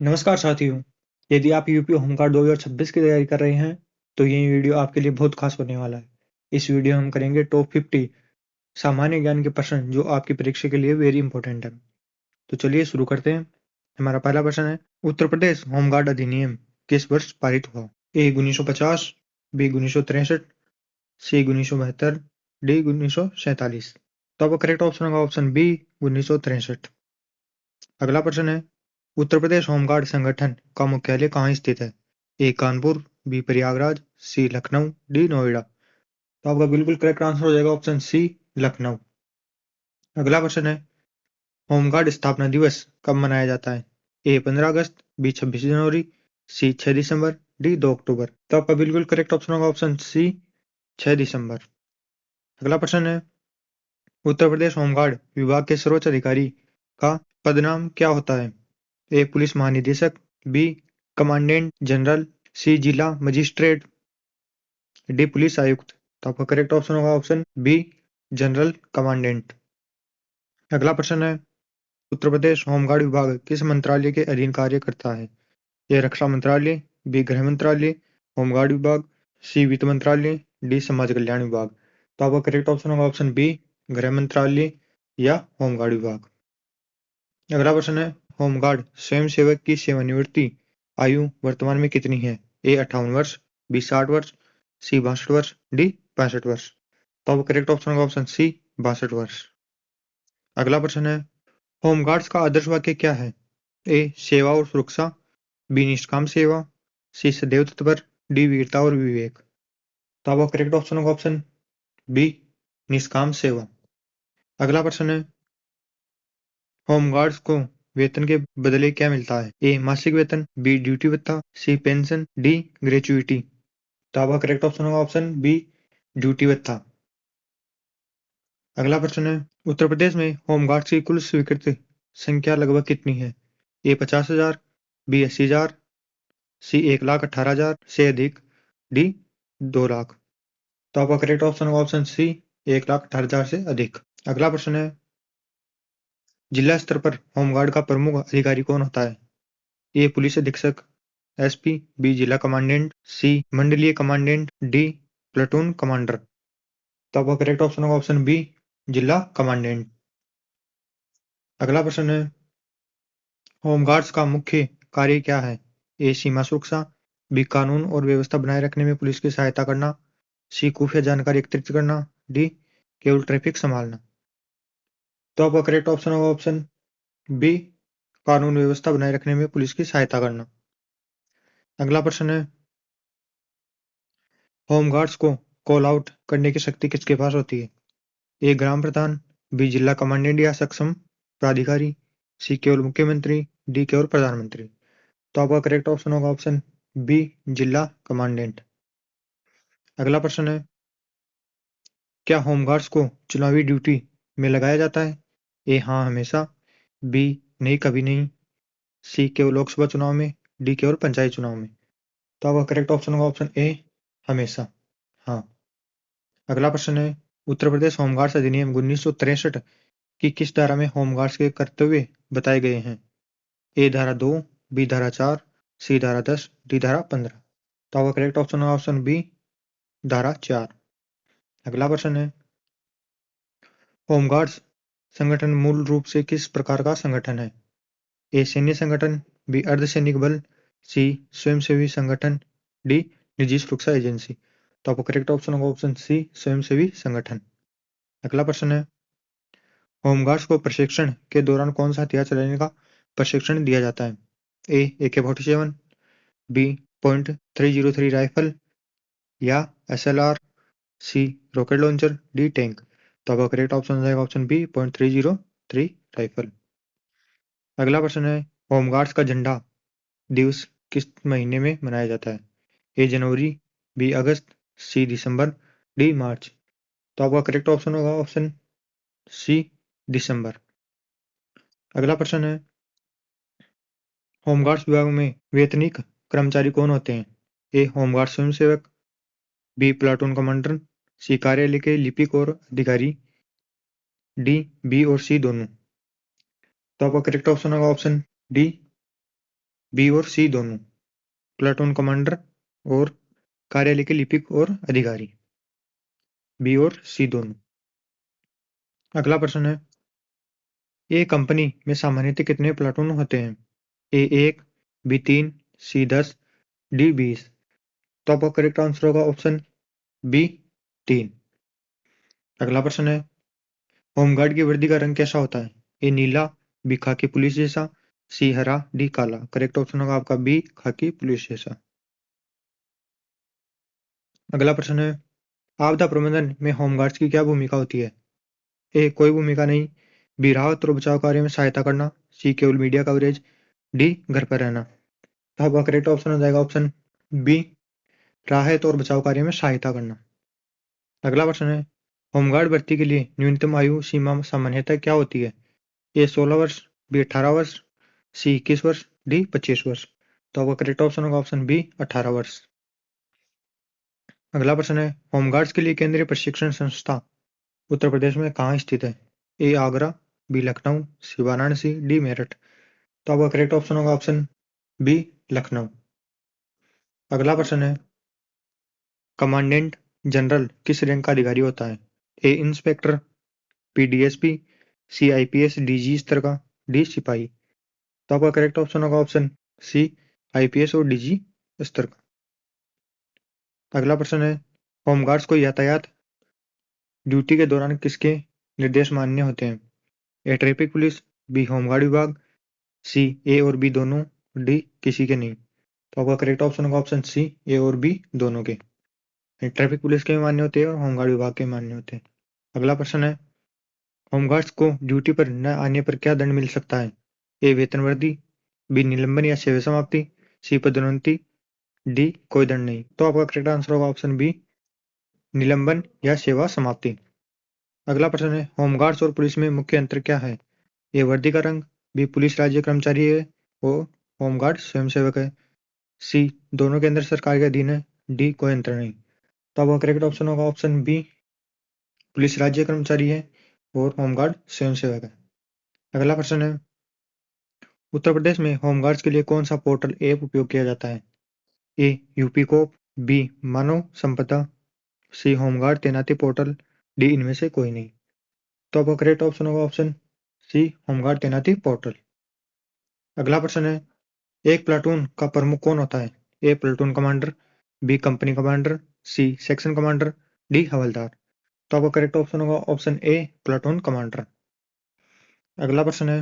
नमस्कार साथियों। यदि आप यूपी होमगार्ड 2026 की तैयारी कर रहे हैं तो ये वीडियो आपके लिए बहुत खास होने वाला है। इस वीडियो में हम करेंगे टॉप 50 सामान्य ज्ञान के प्रश्न जो आपकी परीक्षा के लिए वेरी इंपॉर्टेंट है। तो चलिए शुरू करते हैं। हमारा पहला प्रश्न है, उत्तर प्रदेश होमगार्ड अधिनियम किस वर्ष पारित हुआ? ए 1950, बी 1963, सी 1972, डी 1947। तो आपका करेक्ट ऑप्शन होगा ऑप्शन बी 1963। अगला प्रश्न है, उत्तर प्रदेश होमगार्ड संगठन का मुख्यालय कहाँ स्थित है? ए कानपुर, बी प्रयागराज, सी लखनऊ, डी नोएडा। तो आपका बिल्कुल करेक्ट आंसर हो जाएगा ऑप्शन सी लखनऊ। अगला प्रश्न है, होमगार्ड स्थापना दिवस कब मनाया जाता है? ए 15 अगस्त, बी 26 जनवरी, सी 6 दिसंबर, डी 2 अक्टूबर। तो आपका बिल्कुल करेक्ट ऑप्शन होगा ऑप्शन सी 6 दिसंबर। अगला प्रश्न है, उत्तर प्रदेश होमगार्ड विभाग के सर्वोच्च अधिकारी का पदनाम क्या होता है? ए पुलिस महानिदेशक, बी कमांडेंट जनरल, सी जिला मजिस्ट्रेट, डी पुलिस आयुक्त। तो आपका करेक्ट ऑप्शन होगा ऑप्शन बी जनरल कमांडेंट। अगला प्रश्न है, उत्तर प्रदेश होमगार्ड विभाग किस मंत्रालय के अधीन कार्य करता है? ए रक्षा मंत्रालय, बी गृह मंत्रालय, होमगार्ड विभाग, सी वित्त मंत्रालय, डी समाज कल्याण विभाग। तो आपका करेक्ट ऑप्शन होगा ऑप्शन बी गृह मंत्रालय या होमगार्ड विभाग। अगला प्रश्न है, होमगार्ड स्वयंसेवक की सेवानिवृत्ति आयु वर्तमान में कितनी है? ए 58 वर्ष, बी 60 वर्ष, सी 62 वर्ष, डी 65 वर्ष। तो अब करेक्ट ऑप्शन होगा ऑप्शन सी 62 वर्ष। अगला प्रश्न है, होमगार्ड्स का आदर्श वाक्य क्या है? ए सेवा और सुरक्षा, बी निष्काम सेवा, सी सदैव तत्पर, डी वीरता और विवेक। तो आपका करेक्ट ऑप्शन होगा ऑप्शन बी निष्काम सेवा। अगला प्रश्न है, होमगार्ड्स को वेतन के बदले क्या मिलता है? ए मासिक वेतन, बी ड्यूटी भत्ता, सी पेंशन, डी ग्रेचुइटी। तो आपका करेक्ट ऑप्शन होगा ऑप्शन बी ड्यूटी भत्ता। अगला प्रश्न है, उत्तर प्रदेश में होमगार्ड्स की कुल स्वीकृत संख्या लगभग कितनी है? ए 50,000, बी 80,000, सी 1,18,000 से अधिक, डी 2 लाख। तो आपका करेक्ट ऑप्शन होगा ऑप्शन सी 1,18,000 से अधिक। अगला प्रश्न है, जिला स्तर पर होमगार्ड का प्रमुख अधिकारी कौन होता है? ए पुलिस अधीक्षक, एसपी, बी जिला कमांडेंट, सी मंडलीय कमांडेंट, डी प्लेटून कमांडर। तो आपका करेक्ट ऑप्शन होगा ऑप्शन बी जिला कमांडेंट। अगला प्रश्न है, होमगार्ड्स का मुख्य कार्य क्या है? ए सीमा सुरक्षा, बी कानून और व्यवस्था बनाए रखने में पुलिस की सहायता करना, सी खुफिया जानकारी एकत्रित करना, डी केवल ट्रैफिक संभालना। तो आपका करेक्ट ऑप्शन होगा ऑप्शन बी कानून व्यवस्था बनाए रखने में पुलिस की सहायता करना। अगला प्रश्न है, होमगार्ड्स को कॉल आउट करने की शक्ति किसके पास होती है? ए ग्राम प्रधान, बी जिला कमांडेंट या सक्षम प्राधिकारी, सी केवल मुख्यमंत्री, डी केवल प्रधानमंत्री। तो आपका करेक्ट ऑप्शन होगा ऑप्शन बी जिला कमांडेंट। अगला प्रश्न है, क्या होमगार्ड्स को चुनावी ड्यूटी में लगाया जाता है? ए हाँ हमेशा, बी नहीं कभी नहीं, सी केवल लोकसभा चुनाव में, डी केवल पंचायत चुनाव में। तो आपका करेक्ट ऑप्शन होगा ऑप्शन ए हमेशा, हाँ। अगला प्रश्न है, उत्तर प्रदेश होमगार्ड्स अधिनियम 1963 की किस धारा में होमगार्ड्स के कर्तव्य बताए गए हैं? ए धारा 2, बी धारा 4, सी धारा 10, डी धारा 15। तो आपका करेक्ट ऑप्शन होगा ऑप्शन बी धारा 4। अगला प्रश्न है, होमगार्ड्स संगठन मूल रूप से किस प्रकार का संगठन है? ए सैन्य संगठन, बी अर्धसैनिक बल, सी स्वयंसेवी संगठन, डी निजी सुरक्षा एजेंसी। तो आपका करेक्ट ऑप्शन होगा ऑप्शन सी स्वयंसेवी संगठन। अगला प्रश्न है, होमगार्ड्स को प्रशिक्षण के दौरान कौन सा हथियार चलाने का प्रशिक्षण दिया जाता है? ए AK-47, बी .303 राइफल या SLR, सी रॉकेट लॉन्चर, डी टैंक। तो आपका करेक्ट ऑप्शन हो जाएगा ऑप्शन बी .303 राइफल। अगला प्रश्न है, होमगार्ड्स का झंडा दिवस किस महीने में मनाया जाता है? ए जनवरी, बी अगस्त, सी दिसंबर, डी मार्च। तो आपका करेक्ट ऑप्शन होगा ऑप्शन सी दिसंबर। अगला प्रश्न है, होमगार्ड्स विभाग में वेतनिक कर्मचारी कौन होते हैं? ए होमगार्ड स्वयंसेवक, बी प्लाटून कमांडर, सी कार्यालय के लिपिक और अधिकारी, डी बी और सी दोनों। तो आपका करेक्ट ऑप्शन होगा ऑप्शन डी बी और सी दोनों, प्लाटून कमांडर और कार्यालय के लिपिक और अधिकारी, बी और सी दोनों। अगला प्रश्न है, ए कंपनी में सामान्यतः कितने प्लाटून होते हैं? ए 1, बी 3, सी 10, डी 20। तो आपका करेक्ट आंसर होगा ऑप्शन बी 3। अगला प्रश्न है, होमगार्ड की वर्दी का रंग कैसा होता है? ए नीला, बी खाकी पुलिस जैसा, सी हरा, डी काला। करेक्ट ऑप्शन होगा आपका बी खाकी पुलिस जैसा। अगला प्रश्न है, आपदा प्रबंधन में होमगार्ड्स की क्या भूमिका होती है? ए कोई भूमिका नहीं, बी राहत और बचाव कार्य में सहायता करना, सी केवल मीडिया कवरेज, डी घर पर रहना। तो आपका करेक्ट ऑप्शन हो जाएगा ऑप्शन बी, राहत और बचाव कार्य में सहायता करना। अगला प्रश्न है, होमगार्ड भर्ती के लिए न्यूनतम आयु सीमा सामान्यतः क्या होती है? ए 16 वर्ष, बी 18 वर्ष, सी 21 वर्ष, डी 25 वर्ष। तो आपका करेक्ट ऑप्शन होगा ऑप्शन बी 18 वर्ष। अगला प्रश्न है, होमगार्ड्स के लिए केंद्रीय प्रशिक्षण संस्था उत्तर प्रदेश में कहाँ स्थित है? ए आगरा, बी लखनऊ, सी वाराणसी, डी मेरठ। तो आपका करेक्ट ऑप्शन होगा ऑप्शन बी लखनऊ। अगला प्रश्न है, कमांडेंट जनरल किस रैंक का अधिकारी होता है? ए इंस्पेक्टर, बी डीएसपी, सी आईपीएस डीजी स्तर का, डी सिपाही। तो आपका करेक्ट ऑप्शन होगा ऑप्शन सी आईपीएस और डीजी स्तर का। अगला प्रश्न है, होमगार्ड्स को यातायात ड्यूटी के दौरान किसके निर्देश मान्य होते हैं? ए ट्रैफिक पुलिस, बी होमगार्ड विभाग, सी ए और बी दोनों, डी किसी के नहीं। तो आपका करेक्ट ऑप्शन होगा ऑप्शन सी ए और बी दोनों के। ट्रैफिक पुलिस के भी मान्य होते हैं और होमगार्ड विभाग के मान्य होते हैं। अगला प्रश्न है, होमगार्ड्स को ड्यूटी पर न आने पर क्या दंड मिल सकता है? ए वेतन वृद्धि, बी निलंबन या सेवा समाप्ति, सी पदोन्नति, डी कोई दंड नहीं। तो आपका करेक्ट आंसर होगा ऑप्शन बी निलंबन या सेवा समाप्ति। अगला प्रश्न है, होमगार्ड्स और पुलिस में मुख्य अंतर क्या है? ए वर्दी का रंग, बी पुलिस राज्य कर्मचारी है और होमगार्ड स्वयंसेवक है, सी दोनों के अंदर सरकार के अधीन है, डी कोई अंतर नहीं। तो आपका करेक्ट ऑप्शन होगा ऑप्शन बी पुलिस राज्य कर्मचारी है और होमगार्ड स्वयंसेवक है। अगला प्रश्न है, उत्तर प्रदेश में होमगार्ड्स के लिए कौन सा पोर्टल ऐप उपयोग किया जाता है? ए यूपी कोप, बी मानव संपदा, सी होमगार्ड तैनाती पोर्टल, डी इनमें से कोई नहीं। तो आपका करेक्ट ऑप्शन होगा ऑप्शन सी होमगार्ड तैनाती पोर्टल। अगला प्रश्न है, एक प्लाटून का प्रमुख कौन होता है? A platoon commander, B company commander, C section commander, D havildar. तो आपका करेक्ट ऑप्शन होगा ऑप्शन ए प्लाटून कमांडर। अगला प्रश्न है,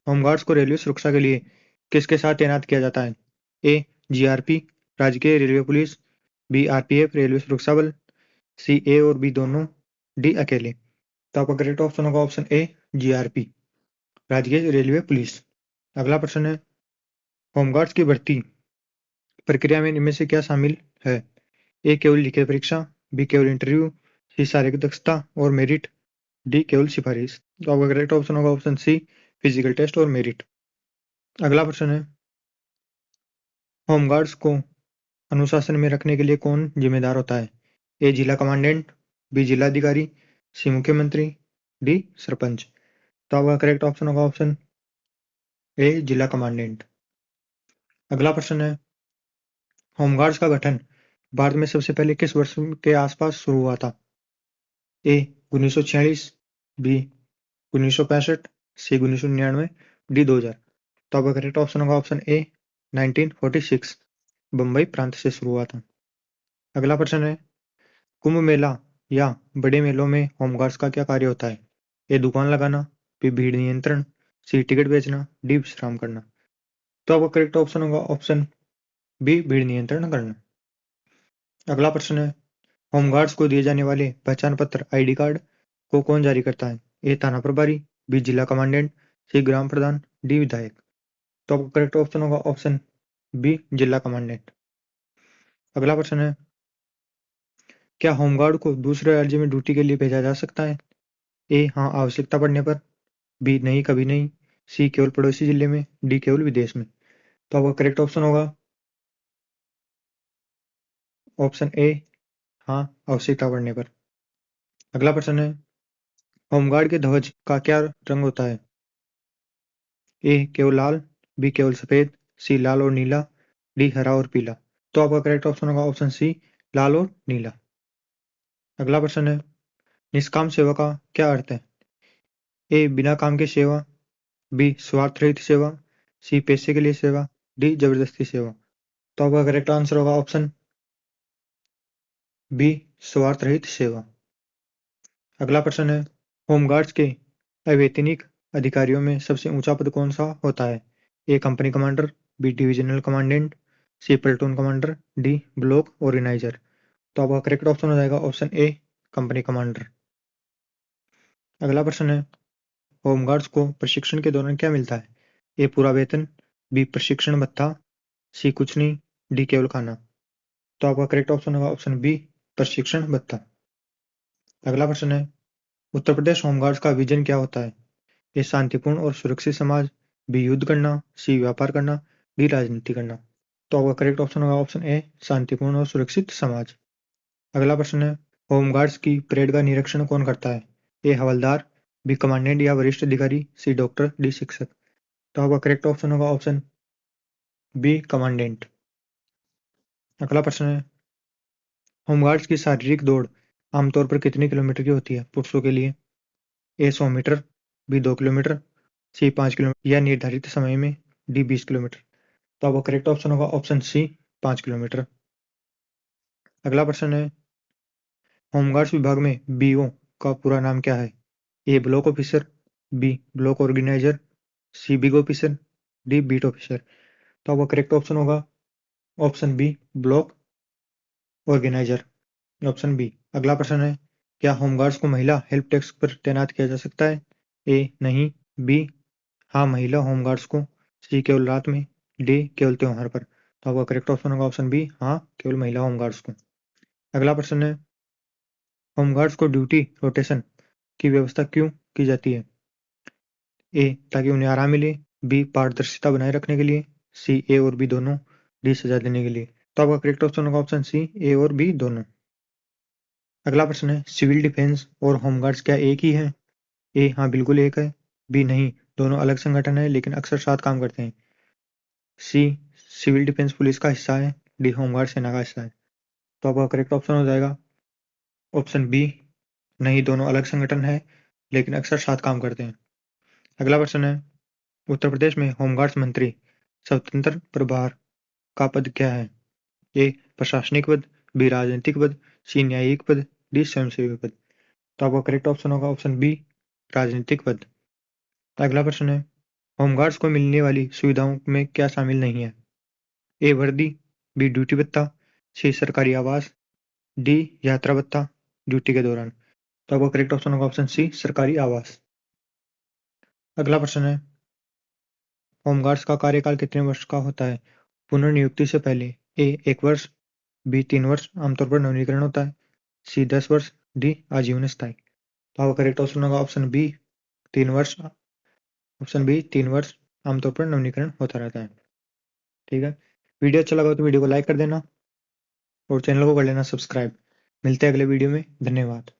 होमगार्ड्स को रेलवे सुरक्षा के लिए किसके साथ तैनात किया जाता है? ए जीआरपी राजकीय railway police, B RPF railway सुरक्षा बल, सी ए और बी दोनों, डी अकेले। तो आपका करेक्ट ऑप्शन होगा ऑप्शन ए जीआरपी राजकीय रेलवे पुलिस। अगला प्रश्न है, होमगार्ड्स की भर्ती प्रक्रिया में इनमें से क्या शामिल है? ए केवल लिखित परीक्षा, बी केवल इंटरव्यू, सी शारीरिक दक्षता और मेरिट, डी केवल सिफारिश। तो आपका करेक्ट ऑप्शन होगा ऑप्शन सी फिजिकल टेस्ट और मेरिट। अगला प्रश्न है, होमगार्ड्स को अनुशासन में रखने के लिए कौन जिम्मेदार होता है? ए जिला कमांडेंट, बी जिलाधिकारी, सी मुख्यमंत्री, डी सरपंच। तो आपका करेक्ट ऑप्शन होगा ऑप्शन ए जिला कमांडेंट। अगला प्रश्न है, होमगार्ड्स का गठन भारत में सबसे पहले किस वर्ष के आसपास शुरू हुआ था? ए 1946, बी 1965, सी 1999, डी 2000। तो आपका करेक्ट ऑप्शन होगा ऑप्शन ए 1946 बम्बई प्रांत से शुरू हुआ था। अगला प्रश्न है, कुंभ मेला या बड़े मेलों में होमगार्ड्स का क्या कार्य होता है? ए दुकान लगाना, बी भीड़ नियंत्रण, सी टिकट बेचना, डी विश्राम करना। तो आपका करेक्ट ऑप्शन होगा ऑप्शन बी भीड़ नियंत्रण करना। अगला प्रश्न है, होमगार्ड्स को दिए जाने वाले पहचान पत्र आईडी कार्ड को कौन जारी करता है? ए थाना प्रभारी, बी जिला कमांडेंट, सी ग्राम प्रधान, डी विधायक। तो आपका करेक्ट ऑप्शन होगा ऑप्शन बी जिला कमांडेंट। अगला प्रश्न है, क्या होमगार्ड को दूसरे राज्य में ड्यूटी के लिए भेजा जा सकता है? ए हाँ आवश्यकता पड़ने पर, बी नहीं कभी नहीं, सी केवल पड़ोसी जिले में, डी केवल विदेश में। तो आपका करेक्ट ऑप्शन होगा ऑप्शन ए हाँ आवश्यकता पड़ने पर। अगला प्रश्न है, होमगार्ड के ध्वज का क्या रंग होता है? ए केवल लाल, बी केवल सफेद, सी लाल और नीला, डी हरा और पीला। तो आपका करेक्ट ऑप्शन होगा ऑप्शन सी, लाल और नीला। अगला प्रश्न है, निष्काम सेवा का क्या अर्थ है? ए बिना काम की सेवा, बी स्वार्थ रहित सेवा, सी पैसे के लिए सेवा, डी जबरदस्ती सेवा। तो आपका करेक्ट आंसर होगा ऑप्शन बी, स्वार्थ रहित सेवा। अगला प्रश्न है, होमगार्ड्स के अवैतनिक अधिकारियों में सबसे ऊंचा पद कौन सा होता है? A company commander, B divisional commandant, C platoon commander, D block organiser. तो आपका करेक्ट ऑप्शन हो जाएगा ऑप्शन ए, कंपनी कमांडर। अगला प्रश्न है, होमगार्ड्स को प्रशिक्षण के दौरान क्या मिलता है? ए पूरा वेतन, बी प्रशिक्षण भत्ता, सी कुछ नहीं, डी केवल खाना। तो आपका करेक्ट ऑप्शन होगा ऑप्शन बी, प्रशिक्षण भत्ता। अगला प्रश्न है, उत्तर प्रदेश होमगार्ड्स का विजन क्या होता है? ए शांतिपूर्ण और सुरक्षित समाज, बी युद्ध करना, सी व्यापार करना, डी राजनीति करना। तो आपका करेक्ट ऑप्शन होगा ऑप्शन ए, शांतिपूर्ण और सुरक्षित समाज। अगला प्रश्न है, होमगार्ड्स की परेड का निरीक्षण कौन करता है? ए हवलदार, बी कमांडेंट या वरिष्ठ अधिकारी, सी डॉक्टर, डी शिक्षक। तो आपका करेक्ट ऑप्शन होगा ऑप्शन बी, कमांडेंट। अगला प्रश्न है, होमगार्ड्स की शारीरिक दौड़ आमतौर पर कितने किलोमीटर की होती है पुरुषों के लिए? ए 100 मीटर, बी 2 किलोमीटर, सी 5 किलोमीटर या निर्धारित समय में, डी 20 किलोमीटर। तो आपका करेक्ट ऑप्शन होगा ऑप्शन सी, 5 किलोमीटर। अगला प्रश्न है, होमगार्ड्स विभाग में बीओ का पूरा नाम क्या है? A block officer, B block organiser, C big officer, D beat officer. तो आपका करेक्ट ऑप्शन होगा option B, block organiser, option B. अगला प्रश्न है, क्या होमगार्ड्स को महिला हेल्प डेस्क पर तैनात किया जा सकता है? ए नहीं, बी हाँ महिला होमगार्ड्स को, सी केवल रात में, डी केवल त्योहार पर। तो आपका करेक्ट ऑप्शन होगा ऑप्शन बी, हाँ केवल महिला होमगार्ड्स को। अगला प्रश्न है, होमगार्ड्स को ड्यूटी रोटेशन की व्यवस्था क्यों की जाती है? ए ताकि उन्हें आराम मिले, बी पारदर्शिता बनाए रखने के लिए, सी ए और बी दोनों, डी सजा देने के लिए। तो आपका करेक्ट ऑप्शन होगा ऑप्शन सी, ए और बी दोनों। अगला प्रश्न है, सिविल डिफेंस और होमगार्ड्स क्या एक ही है? ए हाँ बिल्कुल एक है, बी नहीं दोनों अलग संगठन है लेकिन अक्सर साथ काम करते हैं, सी सिविल डिफेंस पुलिस का हिस्सा है, डी होमगार्ड सेना का हिस्सा है। तो आपका करेक्ट ऑप्शन हो जाएगा ऑप्शन बी, नहीं दोनों अलग संगठन है लेकिन अक्सर साथ काम करते हैं। अगला प्रश्न है, उत्तर प्रदेश में होमगार्ड्स मंत्री स्वतंत्र प्रभार का पद क्या है? ए प्रशासनिक पद, बी राजनीतिक पद, सी न्यायिक पद, डी स्वयंसेवी पद। तो आपका करेक्ट ऑप्शन होगा ऑप्शन बी, राजनीतिक पद। अगला प्रश्न है, होमगार्ड्स को मिलने वाली सुविधाओं में क्या शामिल नहीं है? ए वर्दी, बी ड्यूटी भत्ता, सी सरकारी आवास, डी यात्रा भत्ता ड्यूटी के दौरान। तो आपका करेक्ट ऑप्शन होगा ऑप्शन सी, सरकारी आवास। अगला प्रश्न है, होमगार्ड्स का कार्यकाल कितने वर्ष का होता है पुनर्नियुक्ति से पहले? ए 1 वर्ष, बी 3 वर्ष आमतौर पर नवीनीकरण होता है, सी 10 वर्ष, डी आजीवन स्थायी। तो आपका करेक्ट ऑप्शन होगा ऑप्शन बी, 3 वर्ष, ऑप्शन बी 3 वर्ष आमतौर पर नवीनीकरण होता रहता है। ठीक है, वीडियो अच्छा लगा तो वीडियो को लाइक कर देना और चैनल को कर लेना सब्सक्राइब। मिलते हैं अगले वीडियो में, धन्यवाद।